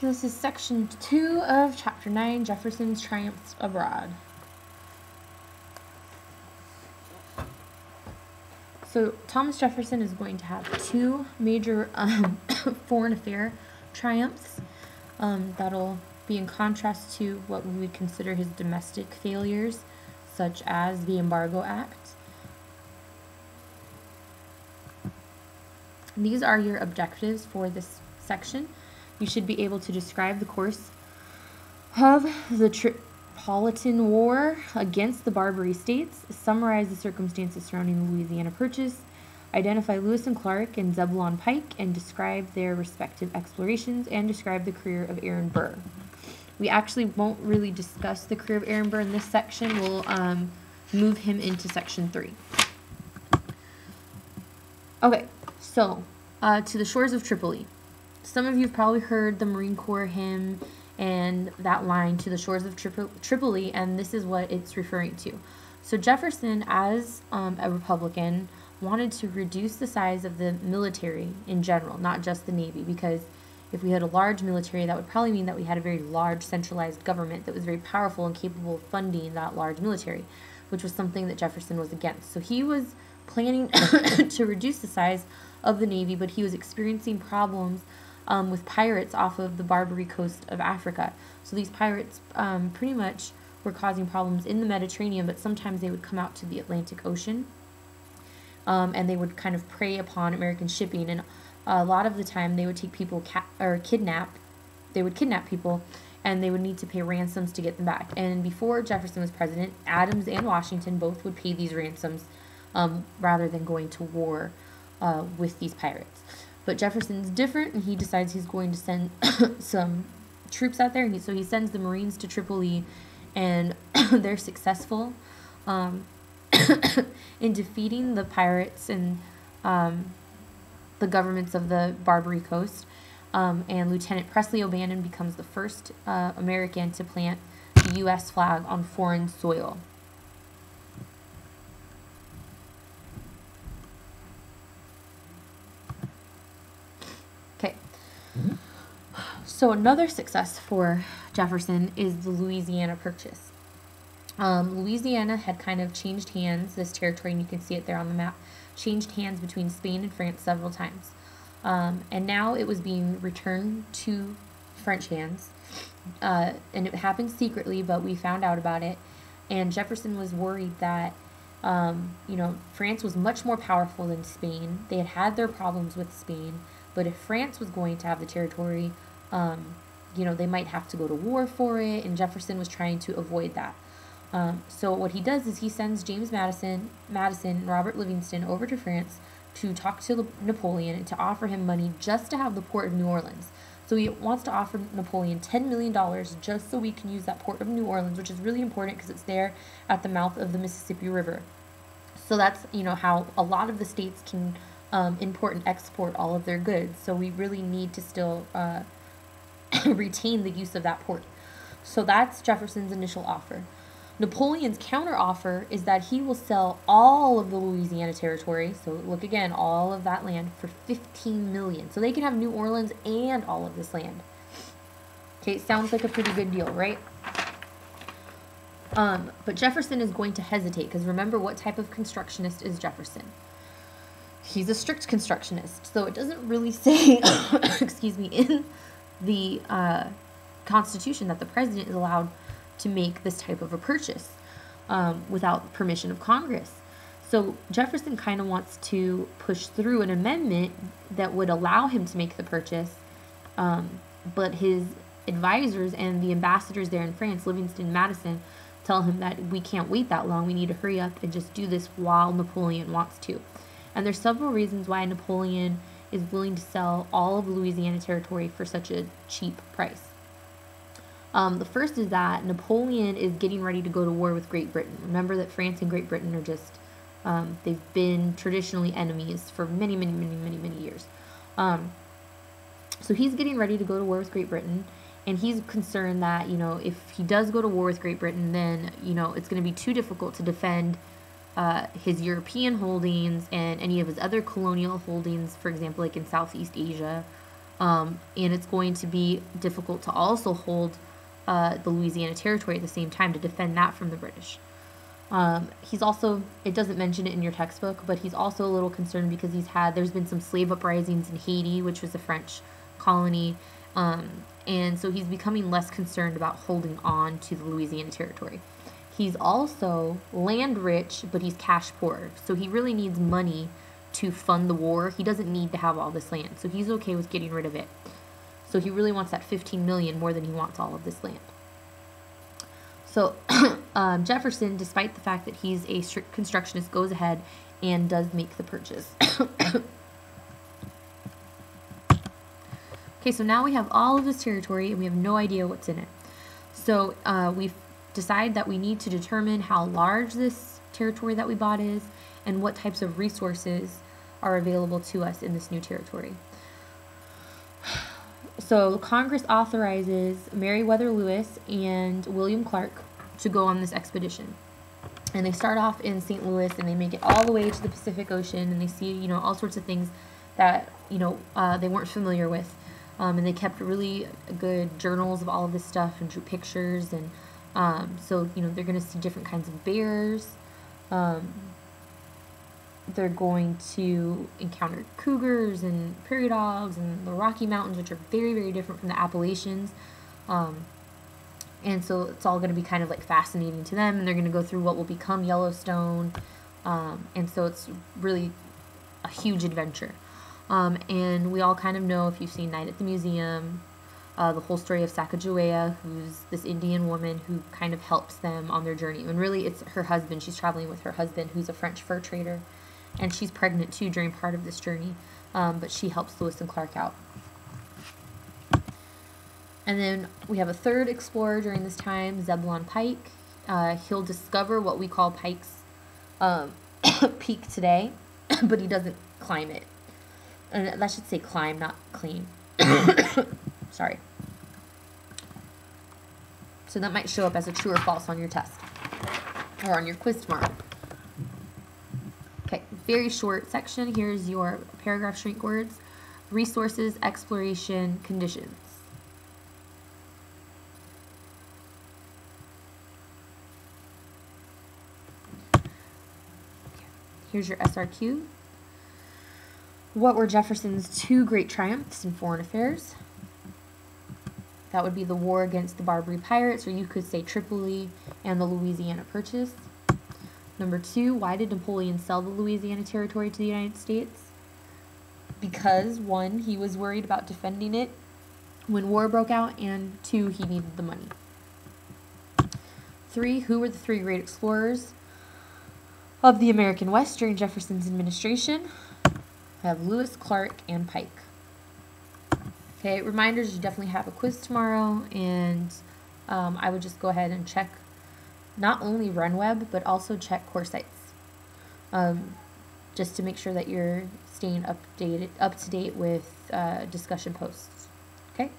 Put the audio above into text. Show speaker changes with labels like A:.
A: This is section 2 of chapter 9, Jefferson's Triumphs Abroad. So Thomas Jefferson is going to have two major foreign affair triumphs. That'll be in contrast to what we would consider his domestic failures, such as the Embargo Act. These are your objectives for this section. You should be able to describe the course of the Tripolitan War against the Barbary States, summarize the circumstances surrounding the Louisiana Purchase, identify Lewis and Clark and Zebulon Pike, and describe their respective explorations, and describe the career of Aaron Burr. We actually won't really discuss the career of Aaron Burr in this section. We'll move him into section 3. Okay, so to the shores of Tripoli. Some of you have probably heard the Marine Corps hymn and that line, to the shores of Tripoli, and this is what it's referring to. So Jefferson, as a Republican, wanted to reduce the size of the military in general, not just the Navy, because if we had a large military, that would probably mean that we had a very large centralized government that was very powerful and capable of funding that large military, which was something that Jefferson was against. So he was planning to reduce the size of the Navy, but he was experiencing problems with pirates off of the Barbary coast of Africa. So these pirates pretty much were causing problems in the Mediterranean, but sometimes they would come out to the Atlantic Ocean, and they would kind of prey upon American shipping. And a lot of the time, they would take people They would kidnap people, and they would need to pay ransoms to get them back. And before Jefferson was president, Adams and Washington both would pay these ransoms rather than going to war with these pirates. But Jefferson's different, and he decides he's going to send some troops out there. And so he sends the Marines to Tripoli, and they're successful in defeating the pirates and the governments of the Barbary coast. And Lieutenant Presley O'Bannon becomes the first American to plant the U.S. flag on foreign soil. Okay. So another success for Jefferson is the Louisiana Purchase. Louisiana had kind of changed hands, this territory, and you can see it there on the map, changed hands between Spain and France several times. And now it was being returned to French hands. And it happened secretly, but we found out about it. And Jefferson was worried that, France was much more powerful than Spain. They had had their problems with Spain. But if France was going to have the territory, they might have to go to war for it. And Jefferson was trying to avoid that. So what he does is he sends James Madison, and Robert Livingston over to France to talk to Napoleon and to offer him money just to have the port of New Orleans. So he wants to offer Napoleon $10 million just so we can use that port of New Orleans, which is really important because it's there at the mouth of the Mississippi River. So that's, how a lot of the states can import and export all of their goods. So we really need to still retain the use of that port. So that's Jefferson's initial offer. Napoleon's counteroffer is that he will sell all of the Louisiana territory, so look again, all of that land, for $15 million. So they can have New Orleans and all of this land. Okay, it sounds like a pretty good deal, right? But Jefferson is going to hesitate, because remember, what type of constructionist is Jefferson? He's a strict constructionist, so it doesn't really say, in the Constitution that the president is allowed to make this type of a purchase without permission of Congress. So Jefferson kind of wants to push through an amendment that would allow him to make the purchase, but his advisors and the ambassadors there in France, Livingston and Madison, tell him that we can't wait that long. We need to hurry up and just do this while Napoleon wants to. And there's several reasons why Napoleon is willing to sell all of Louisiana territory for such a cheap price. The first is that Napoleon is getting ready to go to war with Great Britain. Remember that France and Great Britain are just, they've been traditionally enemies for many, many, many, many, many years. So he's getting ready to go to war with Great Britain, and he's concerned that, if he does go to war with Great Britain, then, it's going to be too difficult to defend his European holdings and any of his other colonial holdings, for example, like in Southeast Asia, And it's going to be difficult to also hold the Louisiana Territory at the same time to defend that from the British. He's also, it doesn't mention it in your textbook, but he's also a little concerned because there's been some slave uprisings in Haiti, which was a French colony, and so he's becoming less concerned about holding on to the Louisiana Territory. He's also land rich, but he's cash poor, so he really needs money to fund the war. He doesn't need to have all this land, so he's okay with getting rid of it. So he really wants that 15 million more than he wants all of this land. So Jefferson, despite the fact that he's a strict constructionist, goes ahead and does make the purchase. Okay, so now we have all of this territory and we have no idea what's in it. So we've decided that we need to determine how large this territory that we bought is and what types of resources are available to us in this new territory. So Congress authorizes Meriwether Lewis and William Clark to go on this expedition. And they start off in St. Louis and they make it all the way to the Pacific Ocean, and they see, all sorts of things that, they weren't familiar with. And they kept really good journals of all of this stuff and drew pictures. And so, they're going to see different kinds of bears. They're going to encounter cougars and prairie dogs and the Rocky Mountains, which are very, very different from the Appalachians. And so it's all going to be kind of like fascinating to them, and they're going to go through what will become Yellowstone. And so it's really a huge adventure. And we all kind of know, if you've seen Night at the Museum, the whole story of Sacagawea, who's this Indian woman who kind of helps them on their journey. And really it's her husband. She's traveling with her husband, who's a French fur trader. And she's pregnant too during part of this journey, but she helps Lewis and Clark out. And then we have a third explorer during this time, Zebulon Pike. He'll discover what we call Pike's Peak today, but he doesn't climb it. And that should say climb, not claim. Sorry. So that might show up as a true or false on your test or on your quiz tomorrow. Okay, very short section. Here's your paragraph shrink words. Resources, exploration, conditions. Here's your SRQ. What were Jefferson's two great triumphs in foreign affairs? That would be the war against the Barbary pirates, or you could say Tripoli, and the Louisiana Purchase. Number 2, why did Napoleon sell the Louisiana Territory to the United States? Because 1, he was worried about defending it when war broke out, and 2, he needed the money. 3, who were the 3 great explorers of the American West during Jefferson's administration? I have Lewis, Clark, and Pike. Okay, reminders, you definitely have a quiz tomorrow, and I would just go ahead and check not only RunWeb, but also check CoreSites, just to make sure that you're staying up to date with discussion posts. Okay?